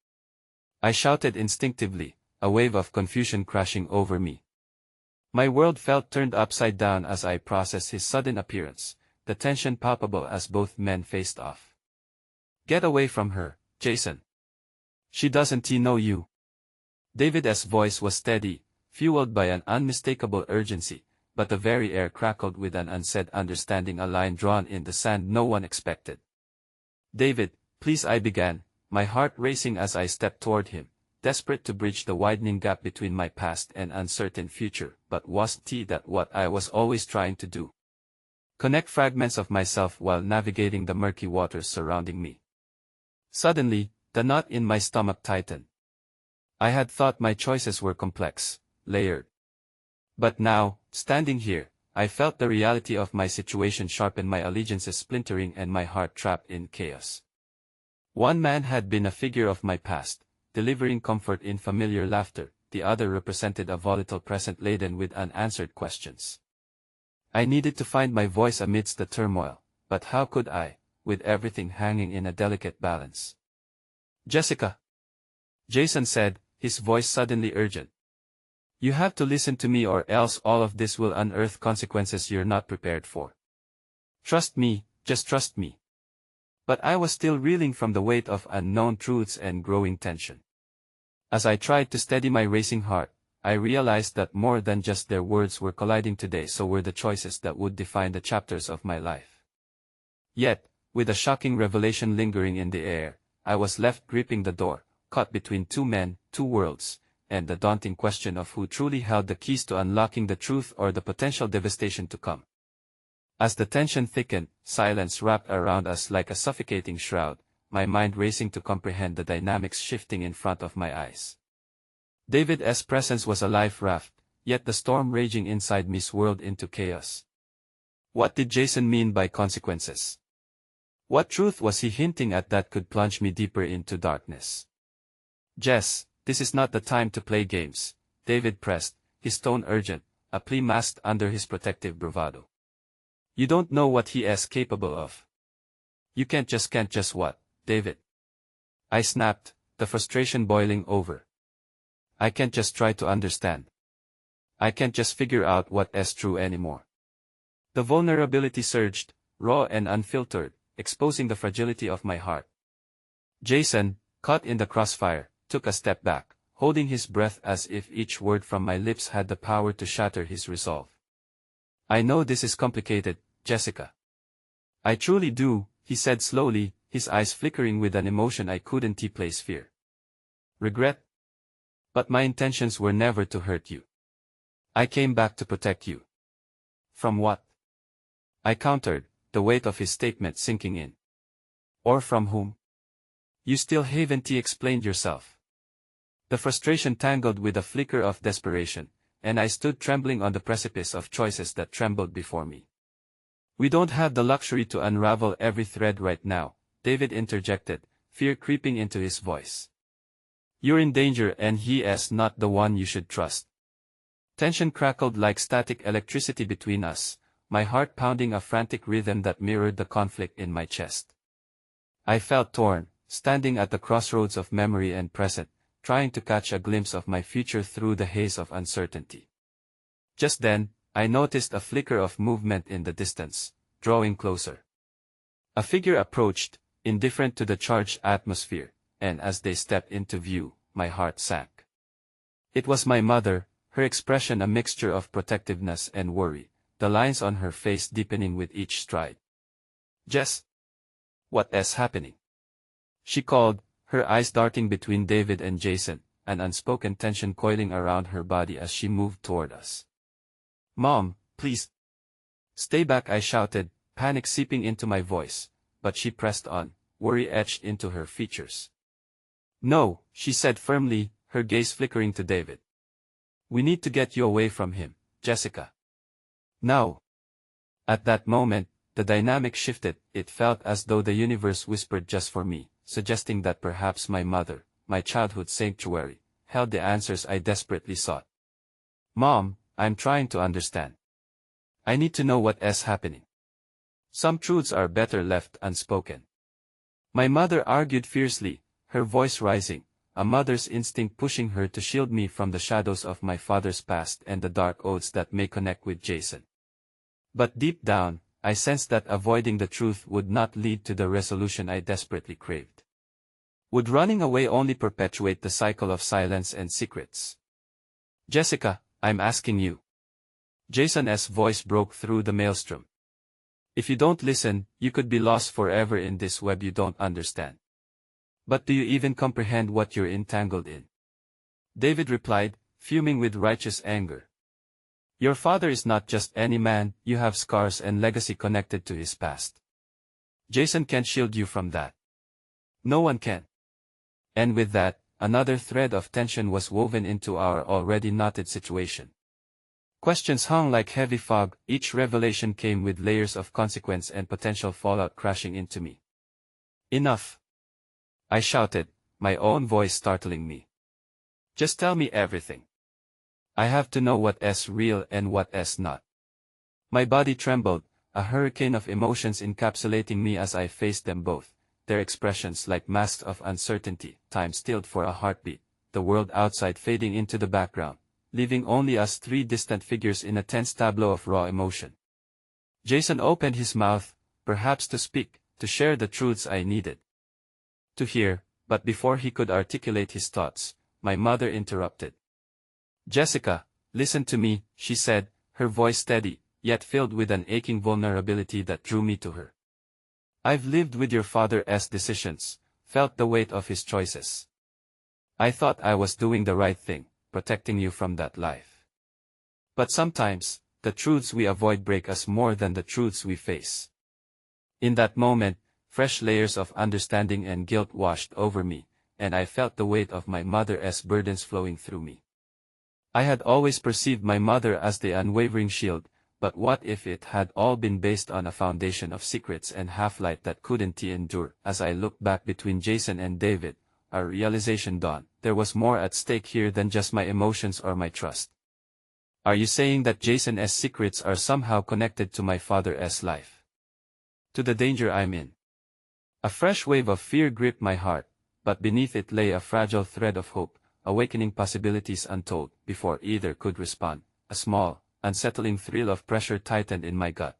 I shouted instinctively, a wave of confusion crashing over me. My world felt turned upside down as I processed his sudden appearance, the tension palpable as both men faced off. Get away from her, Jason. She doesn't know you. David's voice was steady, fueled by an unmistakable urgency, but the very air crackled with an unsaid understanding, a line drawn in the sand no one expected. David, please, I began, my heart racing as I stepped toward him, desperate to bridge the widening gap between my past and uncertain future. But wasn't that what I was always trying to do? Connect fragments of myself while navigating the murky waters surrounding me. Suddenly, the knot in my stomach tightened. I had thought my choices were complex, layered. But now, standing here, I felt the reality of my situation sharpen, my allegiances splintering and my heart trapped in chaos. One man had been a figure of my past, delivering comfort in familiar laughter. The other represented a volatile present laden with unanswered questions. I needed to find my voice amidst the turmoil, but how could I, with everything hanging in a delicate balance? Jessica, Jason said, his voice suddenly urgent. You have to listen to me, or else all of this will unearth consequences you're not prepared for. Trust me, just trust me. But I was still reeling from the weight of unknown truths and growing tension. As I tried to steady my racing heart, I realized that more than just their words were colliding today, so were the choices that would define the chapters of my life. Yet, with a shocking revelation lingering in the air, I was left gripping the door, caught between two men, two worlds, and the daunting question of who truly held the keys to unlocking the truth or the potential devastation to come. As the tension thickened, silence wrapped around us like a suffocating shroud, my mind racing to comprehend the dynamics shifting in front of my eyes. David's presence was a life raft, yet the storm raging inside me swirled into chaos. What did Jason mean by consequences? What truth was he hinting at that could plunge me deeper into darkness? Jess, this is not the time to play games, David pressed, his tone urgent, a plea masked under his protective bravado. You don't know what he is capable of. You can't just what, David? I snapped, the frustration boiling over. I can't just try to understand. I can't just figure out what is true anymore. The vulnerability surged, raw and unfiltered, exposing the fragility of my heart. Jason, caught in the crossfire, took a step back, holding his breath as if each word from my lips had the power to shatter his resolve. I know this is complicated, Jessica. I truly do, he said slowly, his eyes flickering with an emotion I couldn't place: fear. Regret? But my intentions were never to hurt you. I came back to protect you. From what? I countered, the weight of his statement sinking in. Or from whom? You still haven't explained yourself. The frustration tangled with a flicker of desperation, and I stood trembling on the precipice of choices that trembled before me. We don't have the luxury to unravel every thread right now, David interjected, fear creeping into his voice. You're in danger and he is not the one you should trust. Tension crackled like static electricity between us, my heart pounding a frantic rhythm that mirrored the conflict in my chest. I felt torn, standing at the crossroads of memory and present, trying to catch a glimpse of my future through the haze of uncertainty. Just then, I noticed a flicker of movement in the distance, drawing closer. A figure approached, indifferent to the charged atmosphere, and as they stepped into view, my heart sank. It was my mother, her expression a mixture of protectiveness and worry, the lines on her face deepening with each stride. Jess? What is happening? She called, her eyes darting between David and Jason, an unspoken tension coiling around her body as she moved toward us. Mom, please. Stay back, I shouted, panic seeping into my voice, but she pressed on, worry etched into her features. No, she said firmly, her gaze flickering to David. We need to get you away from him, Jessica. Now. At that moment, the dynamic shifted. It felt as though the universe whispered just for me, suggesting that perhaps my mother, my childhood sanctuary, held the answers I desperately sought. Mom, I'm trying to understand. I need to know what is happening. Some truths are better left unspoken. My mother argued fiercely, her voice rising, a mother's instinct pushing her to shield me from the shadows of my father's past and the dark oaths that may connect with Jason. But deep down, I sensed that avoiding the truth would not lead to the resolution I desperately craved. Would running away only perpetuate the cycle of silence and secrets? Jessica, I'm asking you. Jason's voice broke through the maelstrom. If you don't listen, you could be lost forever in this web you don't understand. But do you even comprehend what you're entangled in? David replied, fuming with righteous anger. Your father is not just any man, you have scars and legacy connected to his past. Jason can't shield you from that. No one can. And with that, another thread of tension was woven into our already knotted situation. Questions hung like heavy fog, each revelation came with layers of consequence and potential fallout crashing into me. Enough! I shouted, my own voice startling me. Just tell me everything. I have to know what is real and what is not. My body trembled, a hurricane of emotions encapsulating me as I faced them both, their expressions like masks of uncertainty, time stilled for a heartbeat, the world outside fading into the background, leaving only us three distant figures in a tense tableau of raw emotion. Jason opened his mouth, perhaps to speak, to share the truths I needed to hear, but before he could articulate his thoughts, my mother interrupted. "Jessica, listen to me," she said, her voice steady, yet filled with an aching vulnerability that drew me to her. "I've lived with your father's decisions, felt the weight of his choices. I thought I was doing the right thing, protecting you from that life. But sometimes, the truths we avoid break us more than the truths we face." In that moment, fresh layers of understanding and guilt washed over me, and I felt the weight of my mother's burdens flowing through me. I had always perceived my mother as the unwavering shield, but what if it had all been based on a foundation of secrets and half-light that couldn't endure? As I looked back between Jason and David, a realization dawned: there was more at stake here than just my emotions or my trust. "Are you saying that Jason's secrets are somehow connected to my father's life? To the danger I'm in?" A fresh wave of fear gripped my heart, but beneath it lay a fragile thread of hope, awakening possibilities untold. Before either could respond, a small, unsettling thrill of pressure tightened in my gut.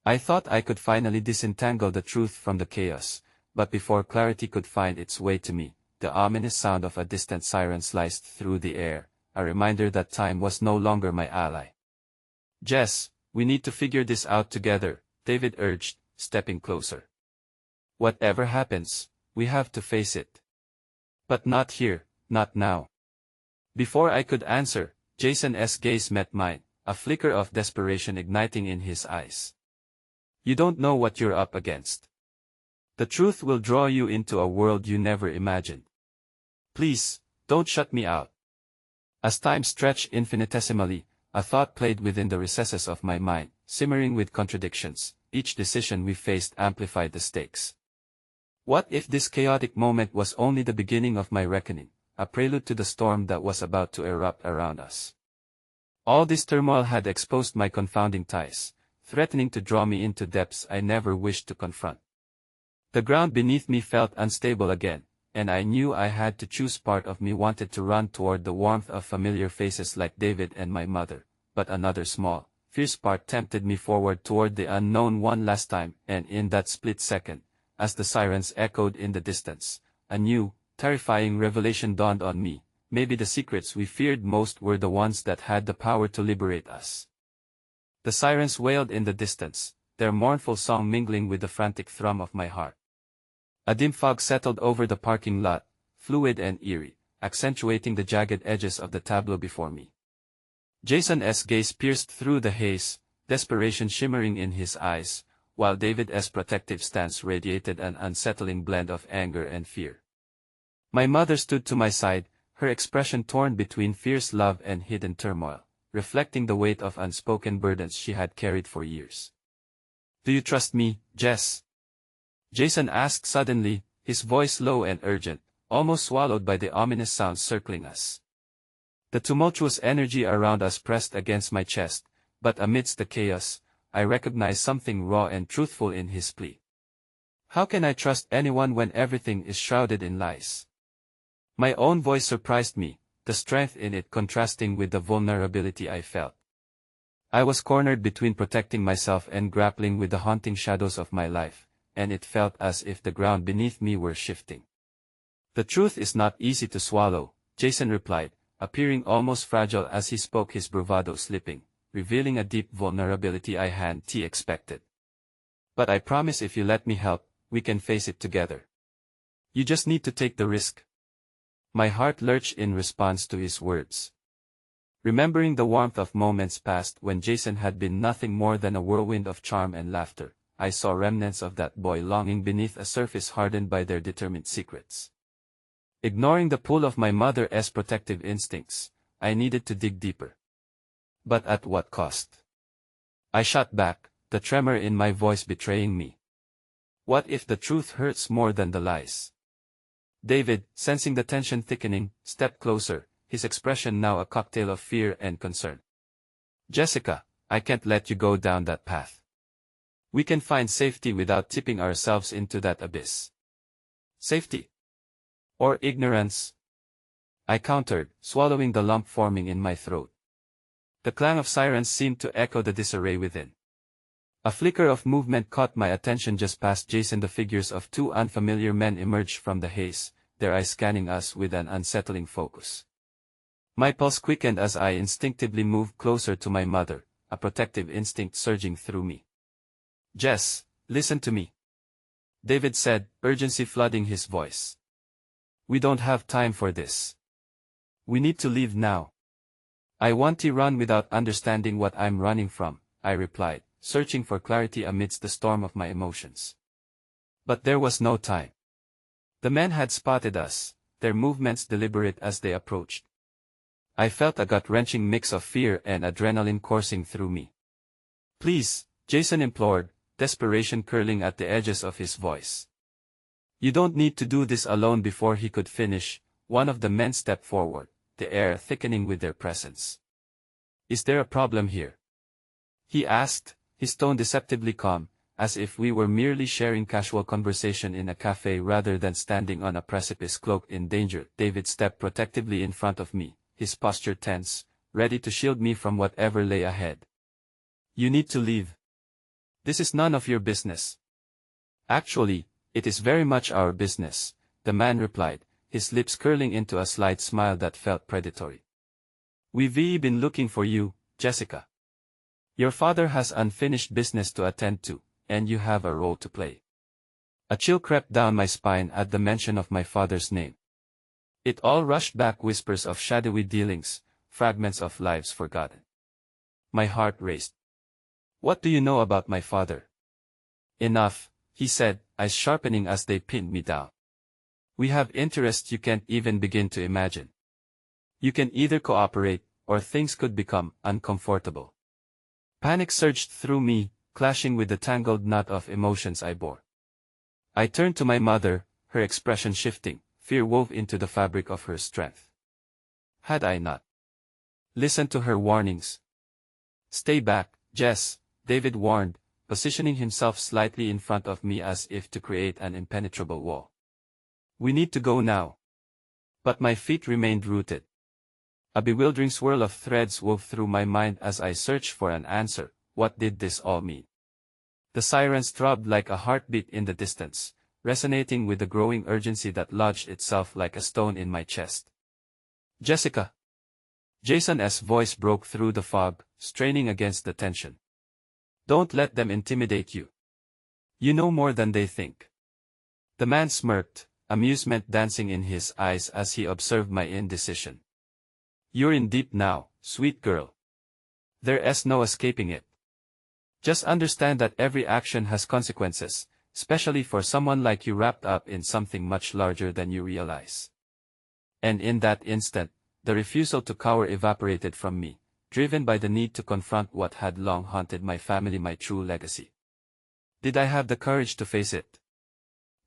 I thought I could finally disentangle the truth from the chaos, but before clarity could find its way to me, the ominous sound of a distant siren sliced through the air, a reminder that time was no longer my ally. "Jess, we need to figure this out together," David urged, stepping closer. "Whatever happens, we have to face it. But not here, not now." Before I could answer, Jason's gaze met mine, a flicker of desperation igniting in his eyes. "You don't know what you're up against. The truth will draw you into a world you never imagined. Please, don't shut me out." As time stretched infinitesimally, a thought played within the recesses of my mind, simmering with contradictions. Each decision we faced amplified the stakes. What if this chaotic moment was only the beginning of my reckoning, a prelude to the storm that was about to erupt around us? All this turmoil had exposed my confounding ties, threatening to draw me into depths I never wished to confront. The ground beneath me felt unstable again, and I knew I had to choose. Part of me wanted to run toward the warmth of familiar faces like David and my mother, but another small, fierce part tempted me forward toward the unknown one last time. And in that split second, as the sirens echoed in the distance, a new, terrifying revelation dawned on me: maybe the secrets we feared most were the ones that had the power to liberate us. The sirens wailed in the distance, their mournful song mingling with the frantic thrum of my heart. A dim fog settled over the parking lot, fluid and eerie, accentuating the jagged edges of the tableau before me. Jason's gaze pierced through the haze, desperation shimmering in his eyes, while David's protective stance radiated an unsettling blend of anger and fear. My mother stood to my side, her expression torn between fierce love and hidden turmoil, reflecting the weight of unspoken burdens she had carried for years. "Do you trust me, Jess?" Jason asked suddenly, his voice low and urgent, almost swallowed by the ominous sounds circling us. The tumultuous energy around us pressed against my chest, but amidst the chaos, I recognized something raw and truthful in his plea. "How can I trust anyone when everything is shrouded in lies?" My own voice surprised me, the strength in it contrasting with the vulnerability I felt. I was cornered between protecting myself and grappling with the haunting shadows of my life, and it felt as if the ground beneath me were shifting. "The truth is not easy to swallow," Jason replied, appearing almost fragile as he spoke, his bravado slipping, revealing a deep vulnerability I hadn't expected. "But I promise if you let me help, we can face it together. You just need to take the risk." My heart lurched in response to his words. Remembering the warmth of moments past when Jason had been nothing more than a whirlwind of charm and laughter, I saw remnants of that boy longing beneath a surface hardened by their determined secrets. Ignoring the pull of my mother's protective instincts, I needed to dig deeper. But at what cost? I shot back, the tremor in my voice betraying me. What if the truth hurts more than the lies? David, sensing the tension thickening, stepped closer, his expression now a cocktail of fear and concern. "Jessica, I can't let you go down that path. We can find safety without tipping ourselves into that abyss." "Safety? Or ignorance?" I countered, swallowing the lump forming in my throat. The clang of sirens seemed to echo the disarray within. A flicker of movement caught my attention just past Jason. The figures of two unfamiliar men emerged from the haze, their eyes scanning us with an unsettling focus. My pulse quickened as I instinctively moved closer to my mother, a protective instinct surging through me. "Jess, listen to me," David said, urgency flooding his voice. "We don't have time for this. We need to leave now." "I want to run without understanding what I'm running from," I replied, searching for clarity amidst the storm of my emotions. But there was no time. The men had spotted us, their movements deliberate as they approached. I felt a gut-wrenching mix of fear and adrenaline coursing through me. "Please," Jason implored, desperation curling at the edges of his voice. "You don't need to do this alone." Before he could finish, one of the men stepped forward, the air thickening with their presence. "Is there a problem here?" he asked, his tone deceptively calm, as if we were merely sharing casual conversation in a cafe rather than standing on a precipice cloaked in danger. David stepped protectively in front of me, his posture tense, ready to shield me from whatever lay ahead. "You need to leave. This is none of your business." "Actually, it is very much our business," the man replied, his lips curling into a slight smile that felt predatory. "We've been looking for you, Jessica. Your father has unfinished business to attend to, and you have a role to play." A chill crept down my spine at the mention of my father's name. It all rushed back, whispers of shadowy dealings, fragments of lives forgotten. My heart raced. "What do you know about my father?" "Enough," he said, eyes sharpening as they pinned me down. "We have interests you can't even begin to imagine. You can either cooperate, or things could become uncomfortable." Panic surged through me, clashing with the tangled knot of emotions I bore. I turned to my mother, her expression shifting, fear wove into the fabric of her strength. Had I not listened to her warnings? "Stay back, Jess," David warned, positioning himself slightly in front of me as if to create an impenetrable wall. "We need to go now." But my feet remained rooted. A bewildering swirl of threads wove through my mind as I searched for an answer. What did this all mean? The sirens throbbed like a heartbeat in the distance, resonating with the growing urgency that lodged itself like a stone in my chest. "Jessica!" Jason's voice broke through the fog, straining against the tension. "Don't let them intimidate you. You know more than they think." The man smirked, amusement dancing in his eyes as he observed my indecision. "You're in deep now, sweet girl. There's no escaping it. Just understand that every action has consequences, especially for someone like you wrapped up in something much larger than you realize." And in that instant, the refusal to cower evaporated from me, driven by the need to confront what had long haunted my family, my true legacy. Did I have the courage to face it?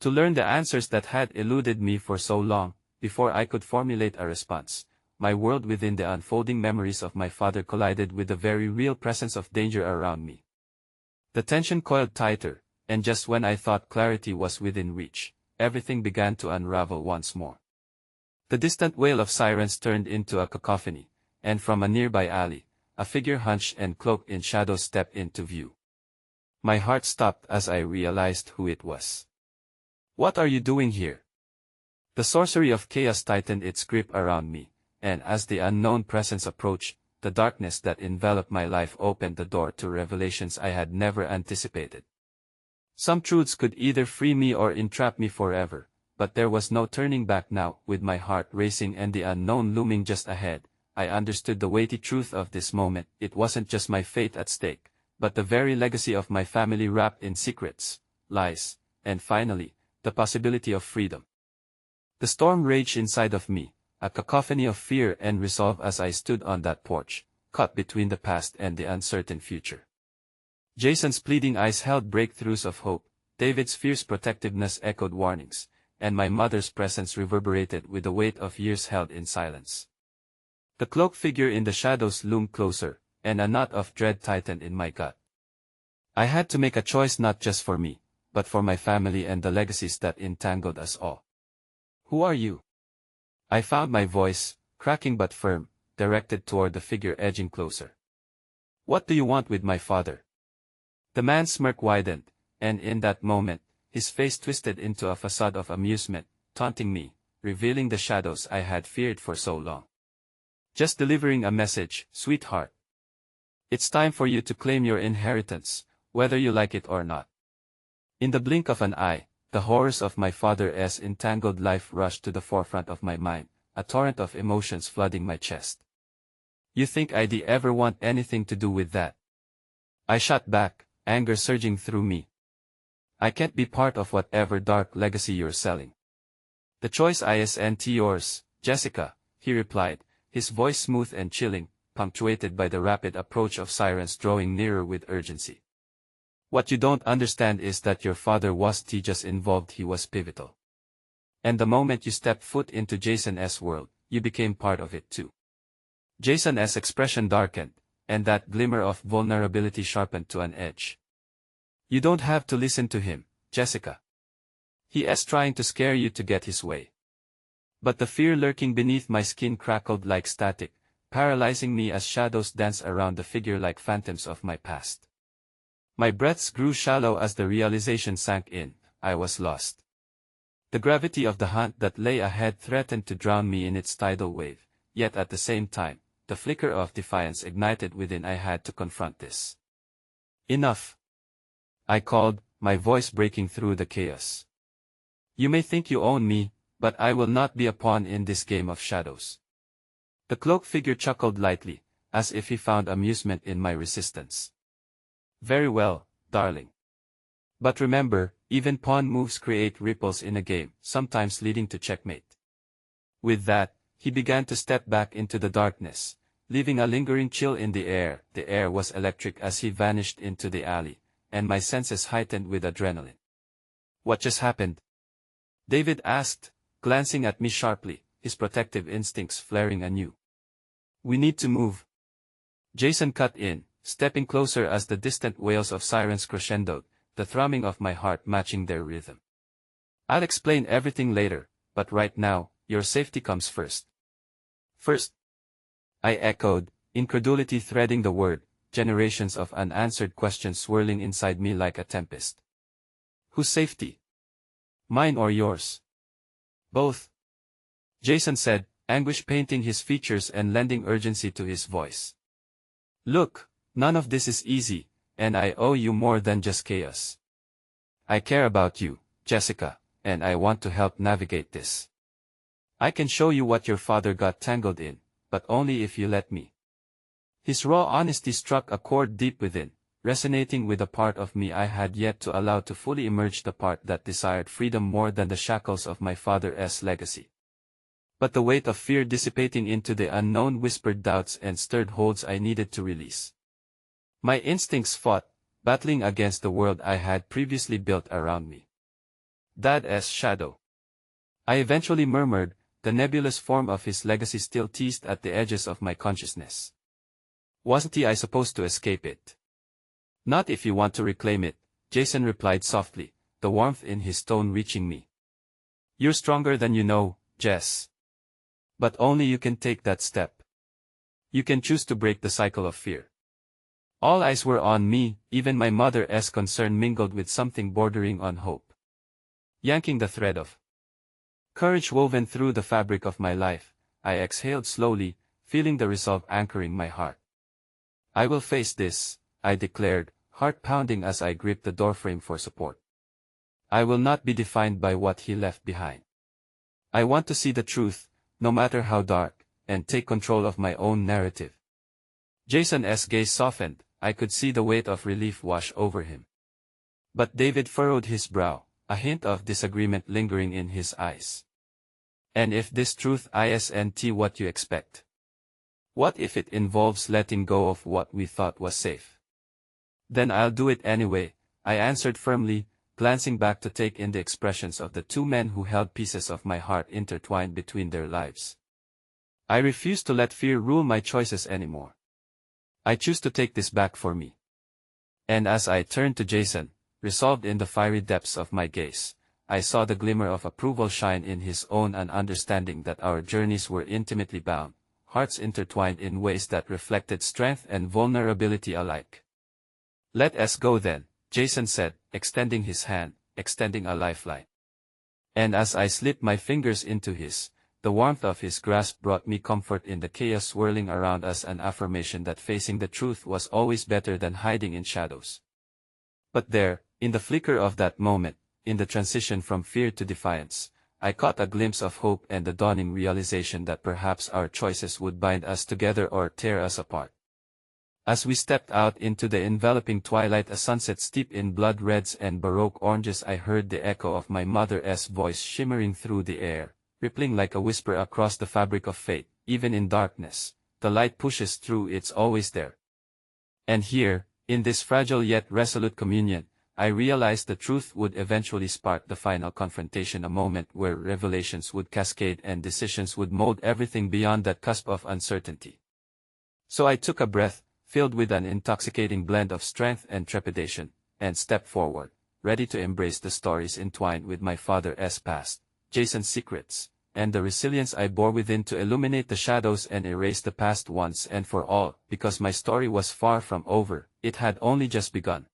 To learn the answers that had eluded me for so long? Before I could formulate a response, my world within the unfolding memories of my father collided with the very real presence of danger around me. The tension coiled tighter, and just when I thought clarity was within reach, everything began to unravel once more. The distant wail of sirens turned into a cacophony, and from a nearby alley, a figure hunched and cloaked in shadows stepped into view. My heart stopped as I realized who it was. "What are you doing here?" The sorcery of chaos tightened its grip around me, and as the unknown presence approached, the darkness that enveloped my life opened the door to revelations I had never anticipated. Some truths could either free me or entrap me forever, but there was no turning back now. With my heart racing and the unknown looming just ahead, I understood the weighty truth of this moment. It wasn't just my fate at stake, but the very legacy of my family wrapped in secrets, lies, and finally, the possibility of freedom. The storm raged inside of me, a cacophony of fear and resolve as I stood on that porch, caught between the past and the uncertain future. Jason's pleading eyes held breakthroughs of hope, David's fierce protectiveness echoed warnings, and my mother's presence reverberated with the weight of years held in silence. The cloaked figure in the shadows loomed closer, and a knot of dread tightened in my gut. I had to make a choice, not just for me, but for my family and the legacies that entangled us all. "Who are you?" I found my voice, cracking but firm, directed toward the figure edging closer. "What do you want with my father?" The man's smirk widened, and in that moment, his face twisted into a facade of amusement, taunting me, revealing the shadows I had feared for so long. Just delivering a message, sweetheart. It's time for you to claim your inheritance, whether you like it or not. In the blink of an eye, the horrors of my father's entangled life rushed to the forefront of my mind, a torrent of emotions flooding my chest. You think I'd ever want anything to do with that? I shot back, anger surging through me. I can't be part of whatever dark legacy you're selling. The choice isn't yours, Jessica, he replied, his voice smooth and chilling, punctuated by the rapid approach of sirens drawing nearer with urgency. What you don't understand is that your father wasn't just involved, he was pivotal. And the moment you stepped foot into Jason's world, you became part of it too. Jason's expression darkened, and that glimmer of vulnerability sharpened to an edge. You don't have to listen to him, Jessica. He is trying to scare you to get his way. But the fear lurking beneath my skin crackled like static, paralyzing me as shadows danced around the figure like phantoms of my past. My breaths grew shallow as the realization sank in, I was lost. The gravity of the hunt that lay ahead threatened to drown me in its tidal wave, yet at the same time, the flicker of defiance ignited within. I had to confront this. Enough! I called, my voice breaking through the chaos. You may think you own me, but I will not be a pawn in this game of shadows. The cloaked figure chuckled lightly, as if he found amusement in my resistance. Very well, darling. But remember, even pawn moves create ripples in a game, sometimes leading to checkmate. With that, he began to step back into the darkness, leaving a lingering chill in the air. The air was electric as he vanished into the alley, and my senses heightened with adrenaline. What just happened? David asked, glancing at me sharply, his protective instincts flaring anew. We need to move. Jason cut in, stepping closer as the distant wails of sirens crescendoed, the thrumming of my heart matching their rhythm. I'll explain everything later, but right now, your safety comes first. First? I echoed, incredulity threading the word, generations of unanswered questions swirling inside me like a tempest. Whose safety? Mine or yours? Both. Jason said, anguish painting his features and lending urgency to his voice. Look, none of this is easy, and I owe you more than just chaos. I care about you, Jessica, and I want to help navigate this. I can show you what your father got tangled in, but only if you let me. His raw honesty struck a chord deep within, resonating with a part of me I had yet to allow to fully emerge, the part that desired freedom more than the shackles of my father's legacy. But the weight of fear dissipating into the unknown whispered doubts and stirred holds I needed to release. My instincts fought, battling against the world I had previously built around me. Dad's shadow. I eventually murmured, the nebulous form of his legacy still teased at the edges of my consciousness. Wasn't I supposed to escape it? Not if you want to reclaim it, Jason replied softly, the warmth in his tone reaching me. You're stronger than you know, Jess. But only you can take that step. You can choose to break the cycle of fear. All eyes were on me, even my mother's concern mingled with something bordering on hope. Yanking the thread of courage woven through the fabric of my life, I exhaled slowly, feeling the resolve anchoring my heart. I will face this, I declared, heart pounding as I gripped the doorframe for support. I will not be defined by what he left behind. I want to see the truth, no matter how dark, and take control of my own narrative. Jason's gaze softened, I could see the weight of relief wash over him. But David furrowed his brow, a hint of disagreement lingering in his eyes. And if this truth isn't what you expect? What if it involves letting go of what we thought was safe? Then I'll do it anyway, I answered firmly, glancing back to take in the expressions of the two men who held pieces of my heart intertwined between their lives. I refuse to let fear rule my choices anymore. I choose to take this back for me. And as I turned to Jason, resolved in the fiery depths of my gaze, I saw the glimmer of approval shine in his own, and understanding that our journeys were intimately bound, hearts intertwined in ways that reflected strength and vulnerability alike. Let us go then, Jason said, extending his hand, extending a lifeline. And as I slipped my fingers into his, the warmth of his grasp brought me comfort in the chaos swirling around us, an affirmation that facing the truth was always better than hiding in shadows. But there, in the flicker of that moment, in the transition from fear to defiance, I caught a glimpse of hope and the dawning realization that perhaps our choices would bind us together or tear us apart. As we stepped out into the enveloping twilight, a sunset steeped in blood reds and baroque oranges, I heard the echo of my mother's voice shimmering through the air, rippling like a whisper across the fabric of fate. Even in darkness, the light pushes through, it's always there. And here, in this fragile yet resolute communion, I realized the truth would eventually spark the final confrontation, a moment where revelations would cascade and decisions would mold everything beyond that cusp of uncertainty. So I took a breath, filled with an intoxicating blend of strength and trepidation, and stepped forward, ready to embrace the stories entwined with my father's past, Jason's secrets, and the resilience I bore within to illuminate the shadows and erase the past once and for all, because my story was far from over, it had only just begun.